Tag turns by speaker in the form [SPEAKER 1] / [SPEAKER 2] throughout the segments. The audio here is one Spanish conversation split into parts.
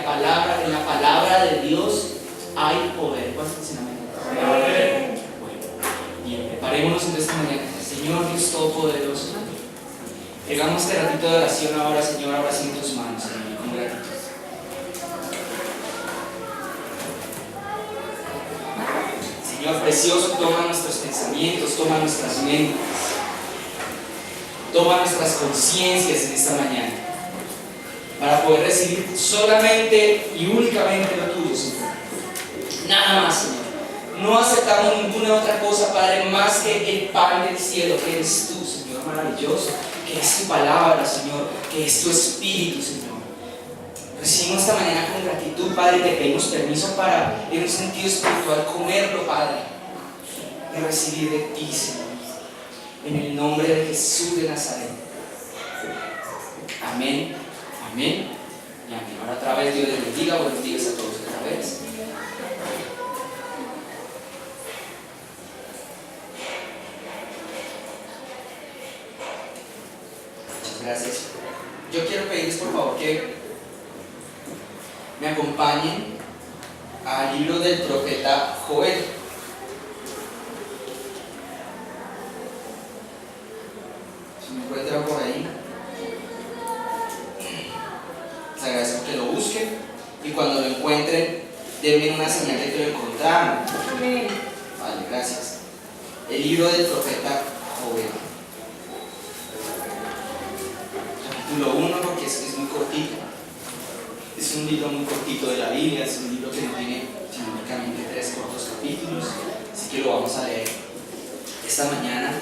[SPEAKER 1] en la palabra de Dios hay poder. ¿Cuántos dicen amén? Amén. Bueno, bien, preparémonos en esta mañana. Señor Dios Todopoderoso, llegamos a este ratito de oración ahora, Señor, ahora sí en tus manos, Señor, con gratitud. Señor precioso, toma nuestros pensamientos, toma nuestras mentes, toma nuestras conciencias en esta mañana, para poder recibir solamente y únicamente lo tuyo, Señor. Nada más, Señor. No aceptamos ninguna otra cosa, Padre, más que el pan del cielo, que eres tú, Señor maravilloso, que es tu palabra, Señor, que es tu espíritu, Señor. Recibimos esta mañana con gratitud, Padre, y te pedimos permiso para, en un sentido espiritual, comerlo, Padre, y recibir de ti, Señor, en el nombre de Jesús de Nazaret. Amén, amén y amén. Ahora otra vez Dios les bendiga, buenos días a todos otra vez. Muchas gracias. Yo quiero pedirles por favor que me acompañen al libro del profeta Joel. Si me encuentran por ahí, les agradezco que lo busquen y cuando lo encuentren, denme una señal de que lo encontraron.
[SPEAKER 2] Amén.
[SPEAKER 1] Vale, gracias. El libro del profeta Joel. Capítulo 1, porque es muy cortito. Es un libro muy cortito de la Biblia, es un libro que no tiene sino únicamente 3 cortos capítulos, así que lo vamos a leer esta mañana.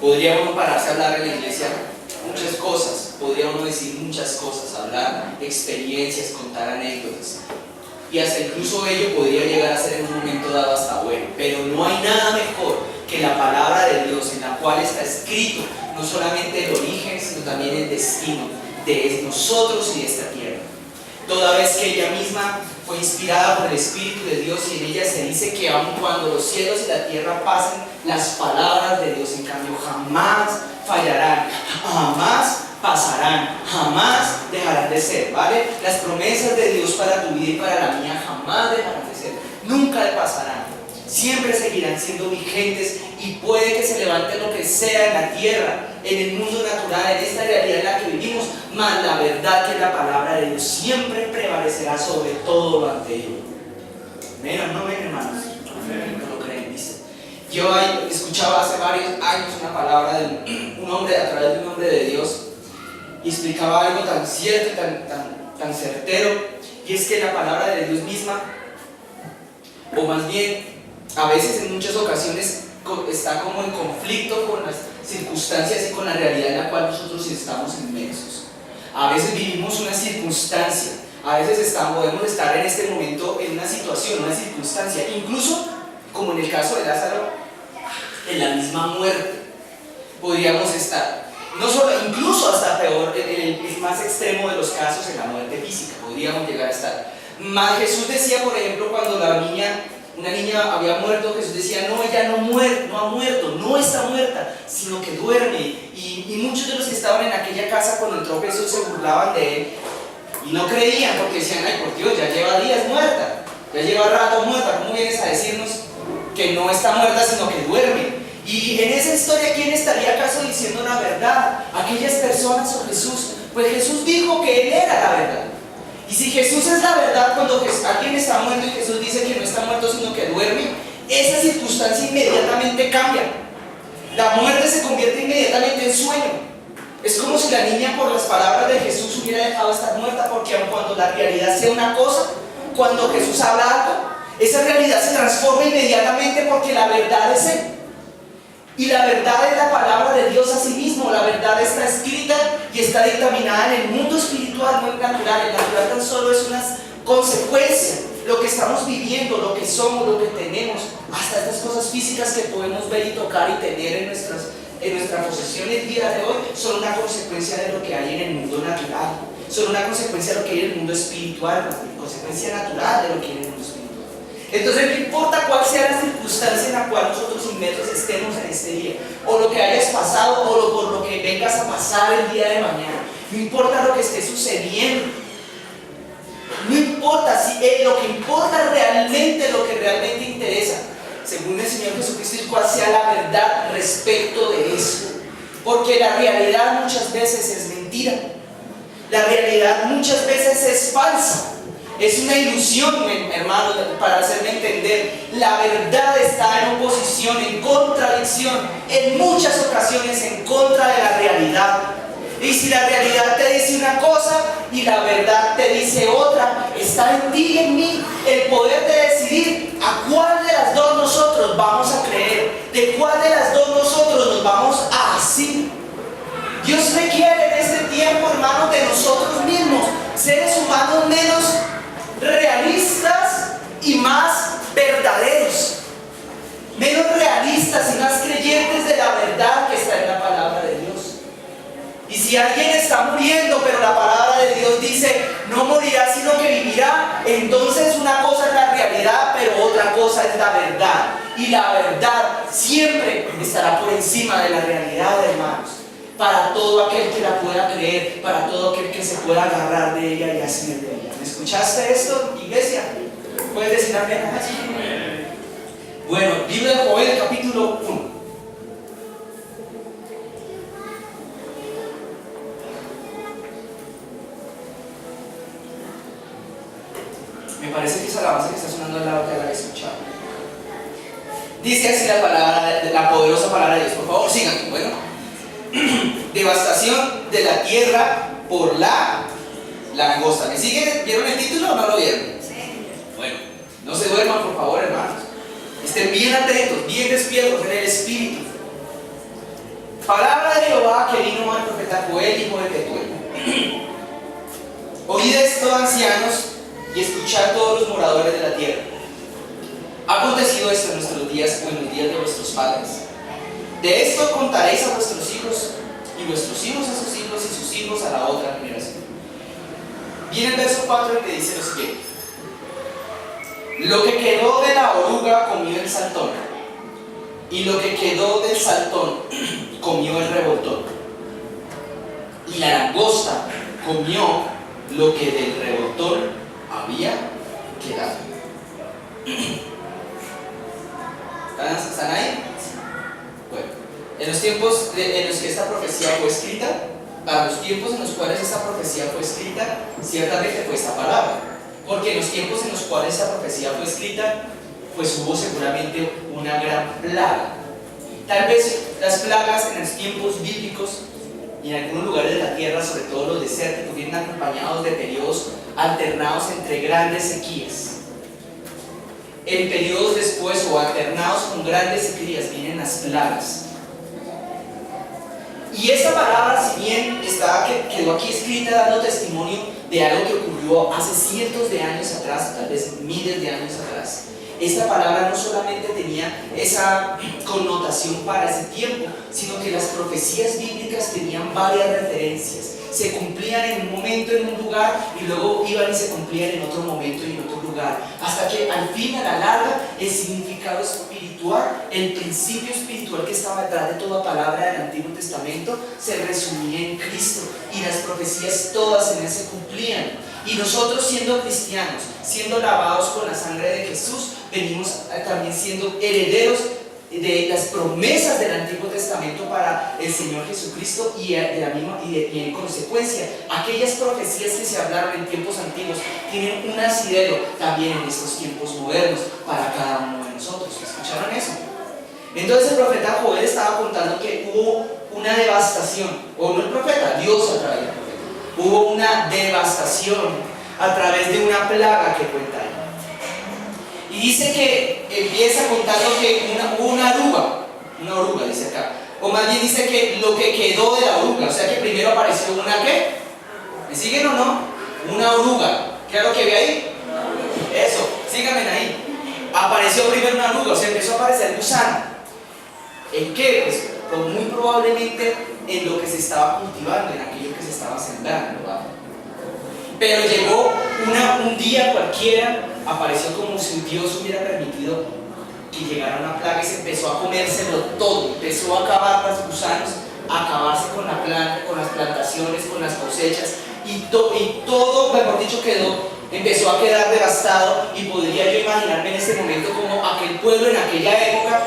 [SPEAKER 1] Podría uno pararse a hablar en la iglesia muchas cosas, podría uno decir muchas cosas, hablar experiencias, contar anécdotas, y hasta incluso ello podría llegar a ser en un momento dado hasta bueno, pero no hay nada mejor que la palabra de Dios, en la cual está escrito no solamente el origen, sino también el destino de nosotros y de esta tierra. Toda vez que ella misma fue inspirada por el Espíritu de Dios, y en ella se dice que aun cuando los cielos y la tierra pasen, las palabras de Dios en cambio jamás fallarán, jamás pasarán, jamás dejarán de ser, ¿vale? Las promesas de Dios para tu vida y para la mía jamás dejarán de ser, nunca pasarán, siempre seguirán siendo vigentes, y puede que se levante lo que sea en la tierra, en el mundo natural, en esta realidad en la que vivimos, mas la verdad que es la palabra de Dios siempre prevalecerá sobre todo lo anterior. ¿Ven o no ven, hermanos? ¿No lo creen? Dice. Yo escuchaba hace varios años una palabra de un hombre, a través de un hombre de Dios, y explicaba algo tan cierto y tan certero, y es que la palabra de Dios misma, o más bien a veces en muchas ocasiones está como en conflicto con las circunstancias y con la realidad en la cual nosotros estamos inmersos. A veces vivimos una circunstancia, a veces podemos estar en este momento en una situación, una circunstancia, incluso como en el caso de Lázaro, en la misma muerte podríamos estar, no solo, incluso hasta peor, en el más extremo de los casos, en la muerte física podríamos llegar a estar. Mas Jesús decía, por ejemplo, cuando una niña había muerto, Jesús decía, no, ella no ha muerto, no está muerta, sino que duerme. Y muchos de los que estaban en aquella casa cuando entró Jesús se burlaban de él y no creían, porque decían, ay, por Dios, ya lleva días muerta, ya lleva rato muerta, ¿cómo vienes a decirnos que no está muerta, sino que duerme? Y en esa historia, ¿quién estaría acaso diciendo la verdad? ¿Aquellas personas o Jesús? Pues Jesús dijo que Él era la verdad. Y si Jesús es la verdad, cuando alguien está muerto y Jesús dice que no está muerto sino que duerme, esa circunstancia inmediatamente cambia. La muerte se convierte inmediatamente en sueño. Es como si la niña, por las palabras de Jesús, hubiera dejado de estar muerta, porque aun cuando la realidad sea una cosa, cuando Jesús habla algo, esa realidad se transforma inmediatamente, porque la verdad es Él. Y la verdad es la palabra de Dios a sí mismo. La verdad está escrita y está dictaminada en el mundo espiritual, no en el natural. El natural tan solo es una consecuencia. Lo que estamos viviendo, lo que somos, lo que tenemos, hasta estas cosas físicas que podemos ver y tocar y tener en nuestra posesión el día de hoy, son una consecuencia de lo que hay en el mundo natural. Son una consecuencia de lo que hay en el mundo espiritual, una consecuencia natural de lo que hay en el mundo espiritual. Entonces no importa cuál sea la circunstancia en la cual nosotros inmersos estemos en este día, o lo que hayas pasado, o por lo que vengas a pasar el día de mañana, no importa lo que esté sucediendo, no importa, lo que importa realmente, lo que realmente interesa, según el Señor Jesucristo, es cuál sea la verdad respecto de eso. Porque la realidad muchas veces es mentira. La realidad muchas veces es falsa. Es una ilusión, hermanos, para hacerme entender. La verdad está en oposición, en contradicción, en muchas ocasiones en contra de la realidad. Y si la realidad te dice una cosa y la verdad te dice otra, está en ti y en mí el poder de decidir a cuál de las dos nosotros vamos a creer, de cuál de las dos nosotros nos vamos a asir. Dios requiere en este tiempo, hermanos, de nosotros mismos, seres humanos menos realistas y más verdaderos, menos realistas y más creyentes de la verdad que está en la palabra de Dios. Y si alguien está muriendo, pero la palabra de Dios dice no morirá sino que vivirá, entonces una cosa es la realidad, pero otra cosa es la verdad. Y la verdad siempre estará por encima de la realidad, hermanos, para todo aquel que la pueda creer, para todo aquel que se pueda agarrar de ella y asir de ella. ¿Me escuchaste esto, iglesia? ¿Puedes decir amén? Bueno, libro de Joel, capítulo 1. Me parece que esa alabanza que está sonando al lado te la había escuchado. Dice así la palabra, la poderosa palabra de Dios. Por favor, síganme. Bueno, devastación de la tierra por la langosta. ¿Me siguen? ¿Vieron el título o no lo vieron? Sí. Bueno, no se duerman, por favor, hermanos. Estén bien atentos, bien despiertos en el espíritu. Palabra de Jehová que vino al profeta Joel, hijo de Petuel. Oíd esto, ancianos, y escuchad todos los moradores de la tierra. Ha acontecido esto en nuestros días o en los días de vuestros padres. De esto contaréis a vuestros hijos, y vuestros hijos a sus hijos, y sus hijos a la otra generación. Viene el verso 4 que dice lo siguiente: lo que quedó de la oruga comió el saltón, y lo que quedó del saltón comió el revoltón, y la langosta comió lo que del revoltón había quedado. ¿Están ahí? Bueno, en los tiempos en los que esta profecía fue escrita, para los tiempos en los cuales esta profecía fue escrita, ciertamente fue esta palabra. Porque en los tiempos en los cuales esta profecía fue escrita, pues hubo seguramente una gran plaga. Tal vez las plagas en los tiempos bíblicos y en algunos lugares de la tierra, sobre todo los desérticos, vienen acompañados de periodos alternados entre grandes sequías. En periodos después o alternados con grandes sequías vienen las plagas. Y esta palabra, si bien quedó aquí escrita dando testimonio de algo que ocurrió hace cientos de años atrás, tal vez miles de años atrás, esta palabra no solamente tenía esa connotación para ese tiempo, sino que las profecías bíblicas tenían varias referencias. Se cumplían en un momento, en un lugar, y luego iban y se cumplían en otro momento y en otro lugar, hasta que al fin, a la larga, el significado espiritual, el principio espiritual que estaba detrás de toda palabra del Antiguo Testamento, se resumía en Cristo, y las profecías todas en él se cumplían. Y nosotros, siendo cristianos, siendo lavados con la sangre de Jesús, venimos también siendo herederos de las promesas del Antiguo Testamento para el Señor Jesucristo, y en consecuencia aquellas profecías que se hablaron en tiempos antiguos tienen un asidero también en estos tiempos modernos para cada uno de nosotros. ¿Escucharon eso? Entonces el profeta Joel estaba contando que hubo una devastación, o no el profeta, Dios a través del profeta, hubo una devastación a través de una plaga que cuenta ahí. Y dice que empieza contando que hubo una oruga dice acá, o más bien dice que lo que quedó de la oruga, o sea que primero apareció una ¿qué? ¿Me siguen o no? Una oruga. ¿Qué es lo que ve ahí? Eso, síganme ahí. Apareció primero una oruga, o sea empezó a aparecer gusano. ¿En qué? Pues muy probablemente en lo que se estaba cultivando, en aquello que se estaba sembrando, ¿vale? Pero llegó un día cualquiera, apareció como si Dios hubiera permitido que llegara una plaga y se empezó a comérselo todo, empezó a acabar los gusanos, a acabarse con la planta, con las plantaciones, con las cosechas, y todo, mejor dicho, quedó empezó a quedar devastado, y podría yo imaginarme en este momento como aquel pueblo en aquella época,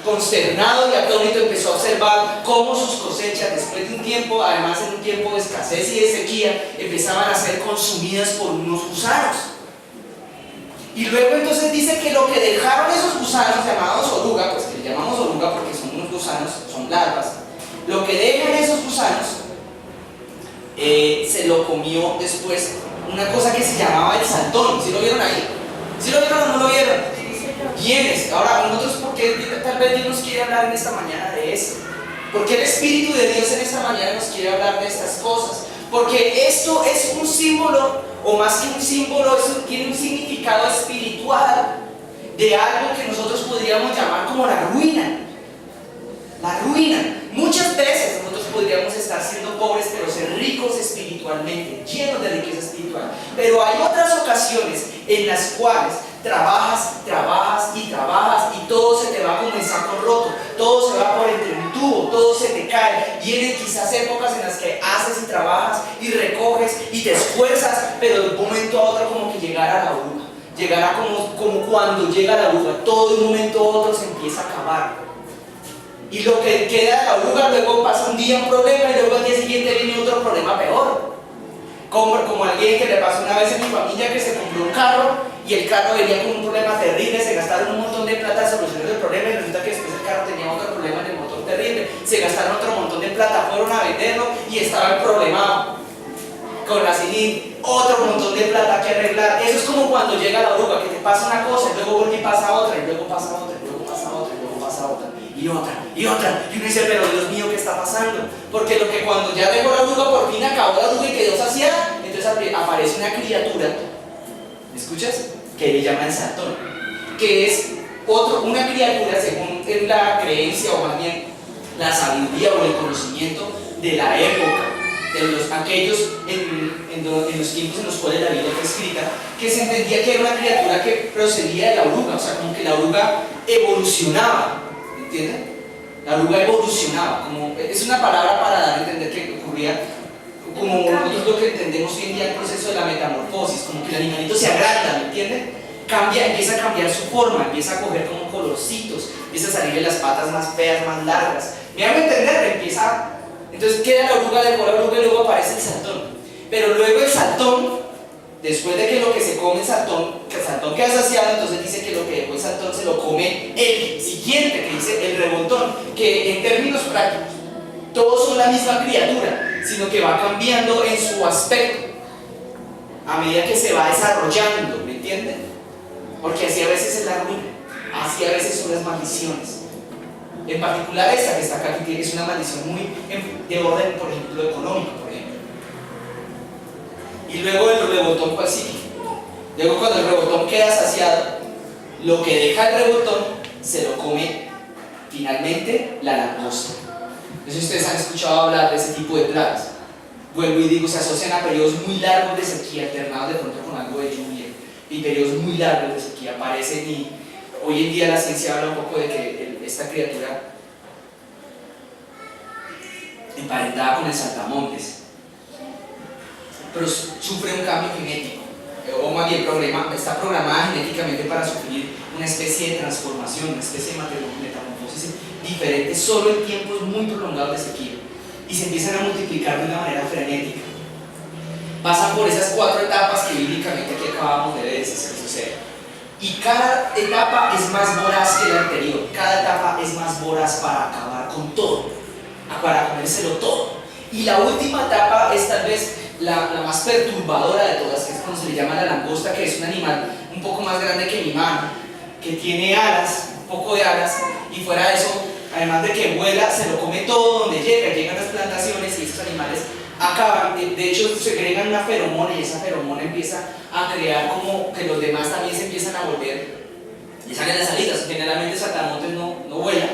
[SPEAKER 1] consternado y atónito, empezó a observar cómo sus cosechas, después de un tiempo, además en un tiempo de escasez y de sequía, empezaban a ser consumidas por unos gusanos. Y luego entonces dice que lo que dejaron esos gusanos llamados oruga, pues que le llamamos oruga porque son unos gusanos, son larvas, lo que dejan esos gusanos se lo comió después una cosa que se llamaba el saltón. ¿Sí lo vieron ahí? ¿Sí lo vieron o no lo vieron? Bienes. Ahora, nosotros, ¿por qué tal vez Dios nos quiere hablar en esta mañana de eso? ¿Por qué el Espíritu de Dios en esta mañana nos quiere hablar de estas cosas? Porque esto es un símbolo, o más que un símbolo, tiene un significado espiritual de algo que nosotros podríamos llamar como la ruina. La ruina. Muchas veces nosotros podríamos estar siendo pobres, pero ser ricos espiritualmente, llenos de riqueza espiritual. Pero hay otras ocasiones en las cuales trabajas y todo se te va como en saco roto, todo se va por entre un tubo, todo se te cae. Vienen quizás épocas en las que haces y trabajas y recoges y te esfuerzas, pero de un momento a otro como que llegará la oruga. Llegará como cuando llega la oruga, todo de un momento a otro se empieza a acabar. Y lo que queda de la oruga, luego pasa un día un problema y luego al día siguiente viene otro problema peor. Como alguien que le pasó una vez en mi familia, que se compró un carro y el carro venía con un problema terrible, se gastaron un montón de plata solucionando el problema y resulta que después el carro tenía otro problema en el motor terrible, se gastaron otro montón de plata, fueron a venderlo y estaba el problema con la cilindra, otro montón de plata que arreglar. Eso es como cuando llega la oruga, que te pasa una cosa y luego vuelve y pasa otra, y luego pasa otra, y luego pasa otra, y luego pasa otra, y otra, y uno dice, pero Dios mío, ¿qué está pasando? Porque lo que cuando ya dejó la oruga, por fin acabó la oruga y quedó saciada, entonces aparece una criatura, ¿me escuchas? Que le llaman Satón, que es una criatura según la creencia, o más bien la sabiduría o el conocimiento de la época, de aquellos en los tiempos en los cuales la Biblia fue escrita, que se entendía que era una criatura que procedía de la oruga, o sea, como que la oruga evolucionaba, ¿entienden? La oruga evolucionaba, es una palabra para dar a entender que ocurría, como nosotros lo que entendemos hoy en día, el proceso de la metamorfosis, como que el animalito se agranda, ¿me entienden? Empieza a cambiar su forma, empieza a coger como colorcitos, empieza a salirle las patas más feas, más largas. ¿Me hago entender? Entonces queda la oruga, dejó la oruga y luego aparece el saltón. Pero luego el saltón, después de que lo que se come el saltón queda saciado, entonces dice que lo que dejó el saltón se lo come el siguiente, que dice el revoltón, que en términos prácticos, todos son la misma criatura, sino que va cambiando en su aspecto a medida que se va desarrollando, ¿me entienden? Porque así a veces es la ruina, así a veces son las maldiciones. En particular esta que está acá, que es una maldición muy de orden, por ejemplo, económico, por ejemplo. Y luego el revoltón, ¿cuál sigue? Luego cuando el revoltón queda saciado, lo que deja el revoltón se lo come finalmente la langosta. No sé si ustedes han escuchado hablar de ese tipo de plagas. Vuelvo y digo, se asocian a periodos muy largos de sequía, alternados de pronto con algo de lluvia, y periodos muy largos de sequía aparecen. Y hoy en día la ciencia habla un poco de que esta criatura, emparentada con el saltamontes, pero sufre un cambio genético, o más bien está programada genéticamente para sufrir una especie de transformación, una especie de metamorfosis diferente solo en tiempos muy prolongados de sequía, y se empiezan a multiplicar de una manera frenética. Pasan por esas 4 etapas que bíblicamente aquí acabamos de ver, si se sucede. Y cada etapa es más voraz que la anterior, cada etapa es más voraz para acabar con todo, para comérselo todo. Y la última etapa es tal vez la más perturbadora de todas, que es como se le llama la langosta, que es un animal un poco más grande que mi mano, que tiene alas, un poco de alas, y fuera de eso, además de que vuela, se lo come todo donde llegan las plantaciones, y esos animales acaban, de hecho segregan una feromona, y esa feromona empieza a crear como que los demás también se empiezan a volver, y salen las alitas. Generalmente el saltamontes no vuela,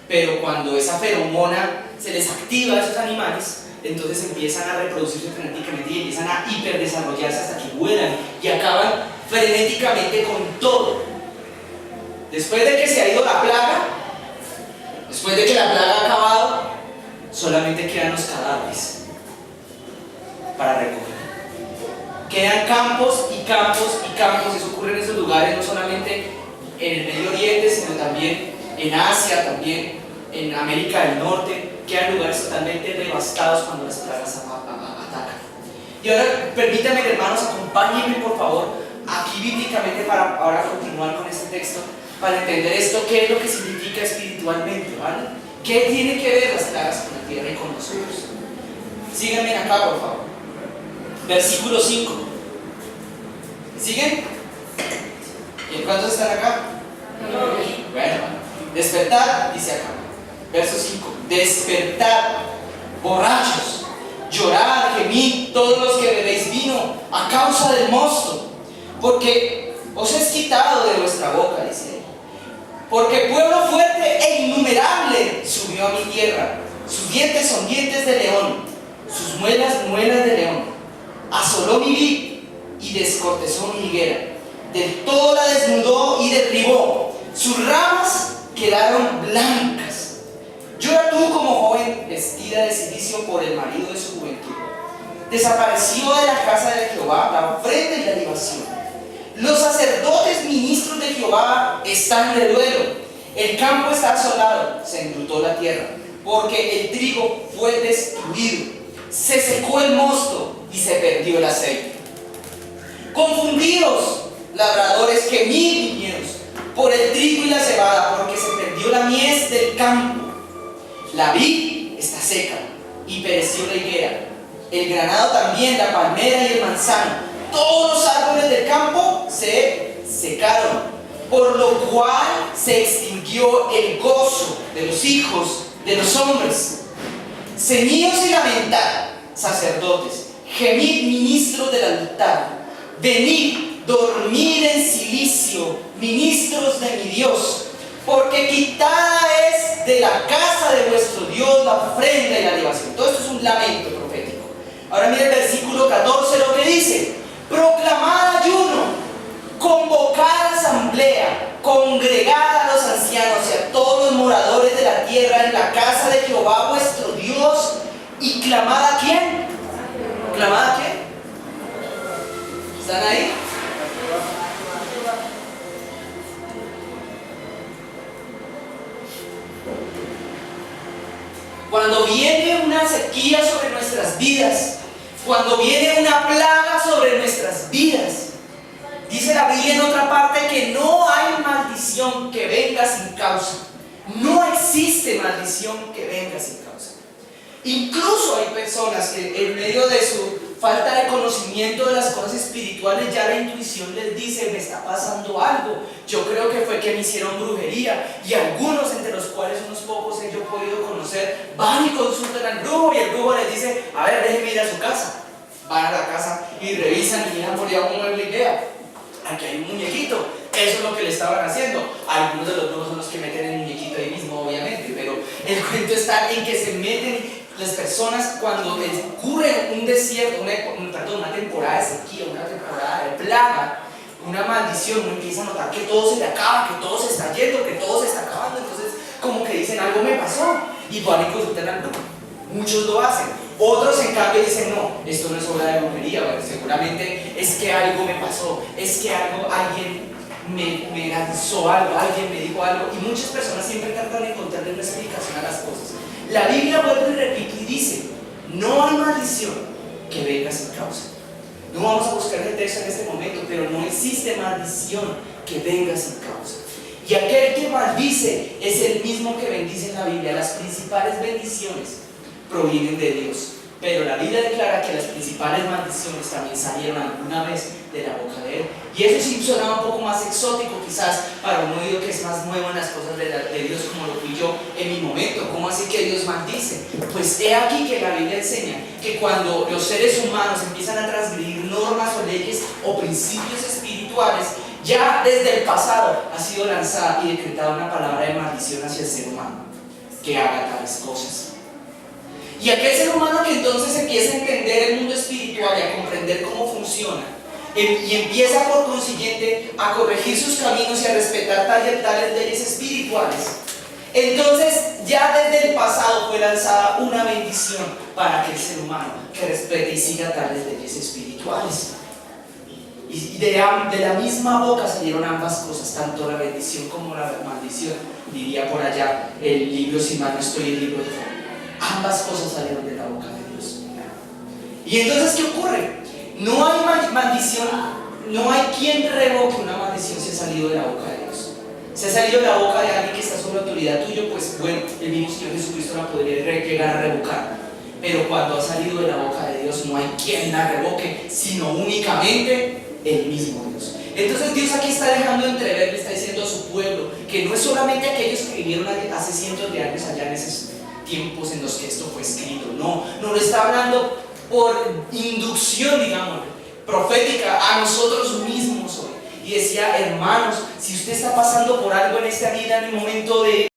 [SPEAKER 1] pero cuando esa feromona se les activa a esos animales, entonces empiezan a reproducirse frenéticamente y empiezan a hiperdesarrollarse hasta que vuelan y acaban frenéticamente con todo. Después de que se ha ido la plaga, después de que la plaga ha acabado, solamente quedan los cadáveres para recoger. Quedan campos y campos y campos. Eso ocurre en esos lugares, no solamente en el Medio Oriente, sino también en Asia, también en América del Norte. Quedan lugares totalmente devastados cuando las plagas atacan. Y ahora, permítanme, hermanos, acompáñenme por favor aquí bíblicamente para ahora continuar con este texto, para entender esto, qué es lo que significa espiritualmente, ¿vale? ¿Qué tiene que ver las plagas con la tierra y con nosotros? Síganme acá, por favor. Versículo 5. ¿Siguen? ¿Y cuántos están acá? Bueno, despertad, dice acá. Verso 5. Despertad, borrachos, llorad, gemid, todos los que bebéis vino, a causa del mosto, porque os es quitado de vuestra boca, dice él. Porque pueblo fuerte e innumerable subió a mi tierra. Sus dientes son dientes de león, sus muelas, muelas de león. Asoló mi vid y descortezó mi higuera. Del todo la desnudó y derribó. Sus ramas quedaron blancas. Llora tú como joven vestida de cilicio por el marido de su juventud. Desapareció de la casa de Jehová la ofrenda y la libación. Los sacerdotes ministros de Jehová están de duelo. El campo está asolado, se enlutó la tierra, porque el trigo fue destruido. Se secó el mosto y se perdió el aceite. Confundidos, labradores, gemid viñedos por el trigo y la cebada, porque se perdió la mies del campo. La vid está seca y pereció la higuera. El granado también, la palmera y el manzano. Todos los árboles del campo se secaron, por lo cual se extinguió el gozo de los hijos de los hombres. Ceñíos y lamentad, sacerdotes, gemid, ministros del altar. Venid, dormid en cilicio, ministros de mi Dios, porque quitada es de la casa de vuestro Dios la ofrenda y la libación. Todo esto es un lamento profético. Ahora mira el versículo 14 lo que dice: proclamad ayuno, convocad asamblea, congregad a los ancianos y a todos los moradores de la tierra en la casa de Jehová vuestro Dios, y clamad ¿a quién? ¿Clamad a quién? ¿Están ahí? Cuando viene una sequía sobre nuestras vidas, cuando viene una plaga sobre nuestras vidas, dice la Biblia en otra parte que no hay maldición que venga sin causa. No existe maldición que venga sin causa. Incluso hay personas que en medio de su falta de conocimiento de las cosas espirituales, ya la intuición les dice: me está pasando algo, yo creo que fue que me hicieron brujería. Y algunos, entre los cuales unos pocos yo he podido conocer, van y consultan al brujo, y el brujo les dice: a ver, déjeme ir a su casa. Van a la casa y revisan y miran por allá un mueble y vean, aquí hay un muñequito. Eso es lo que le estaban haciendo. Algunos de los brujos son los que meten el muñequito ahí mismo, obviamente, pero el cuento está en que se meten las personas cuando ocurre un desierto, una temporada de sequía, una temporada de plaga, una maldición. Uno empieza a notar que todo se le acaba, que todo se está yendo, que todo se está acabando. Entonces como que dicen: algo me pasó, y van y consultan al brujo. Muchos lo hacen. Otros en cambio dicen: no, esto no es obra de brujería, bueno, seguramente es que algo me pasó, es que alguien me lanzó algo, alguien me dijo algo. Y muchas personas siempre tratan de encontrarle una explicación a las cosas. La Biblia vuelve y repite y dice: no hay maldición que venga sin causa. No vamos a buscar el texto en este momento, pero no existe maldición que venga sin causa. Y aquel que maldice es el mismo que bendice en la Biblia. Las principales bendiciones provienen de Dios, pero la Biblia declara que las principales maldiciones también salieron alguna vez de la boca de Él. Y eso sí sonaba un poco más exótico quizás para un oído que es más nuevo en las cosas de Dios, como lo fui yo en mi momento. ¿Cómo así que Dios maldice? Pues he aquí que la Biblia enseña que cuando los seres humanos empiezan a transgredir normas o leyes o principios espirituales, ya desde el pasado ha sido lanzada y decretada una palabra de maldición hacia el ser humano que haga tales cosas. Y aquel ser humano que entonces empieza a entender el mundo espiritual y a comprender cómo funciona, y empieza por consiguiente a corregir sus caminos y a respetar tales leyes espirituales, entonces ya desde el pasado fue lanzada una bendición para aquel ser humano que respete y siga tales leyes espirituales. Y de la misma boca salieron ambas cosas, tanto la bendición como la maldición. Diría por allá el libro, si mal no estoy, el libro de Job. Ambas cosas salieron de la boca de Dios. Y entonces, ¿qué ocurre? No hay maldición, no hay quien revoque una maldición si ha salido de la boca de Dios. Si ha salido de la boca de alguien que está sobre autoridad tuyo, pues bueno, el mismo Señor Jesucristo la podría llegar a revocar. Pero cuando ha salido de la boca de Dios, no hay quien la revoque, sino únicamente el mismo Dios. Entonces Dios aquí está dejando entrever, le está diciendo a su pueblo que no es solamente aquellos que vivieron hace cientos de años allá en esos tiempos en los que esto fue escrito. No lo está hablando por inducción, digamos, profética a nosotros mismos hoy. Y decía: hermanos, si usted está pasando por algo en esta vida, en el momento de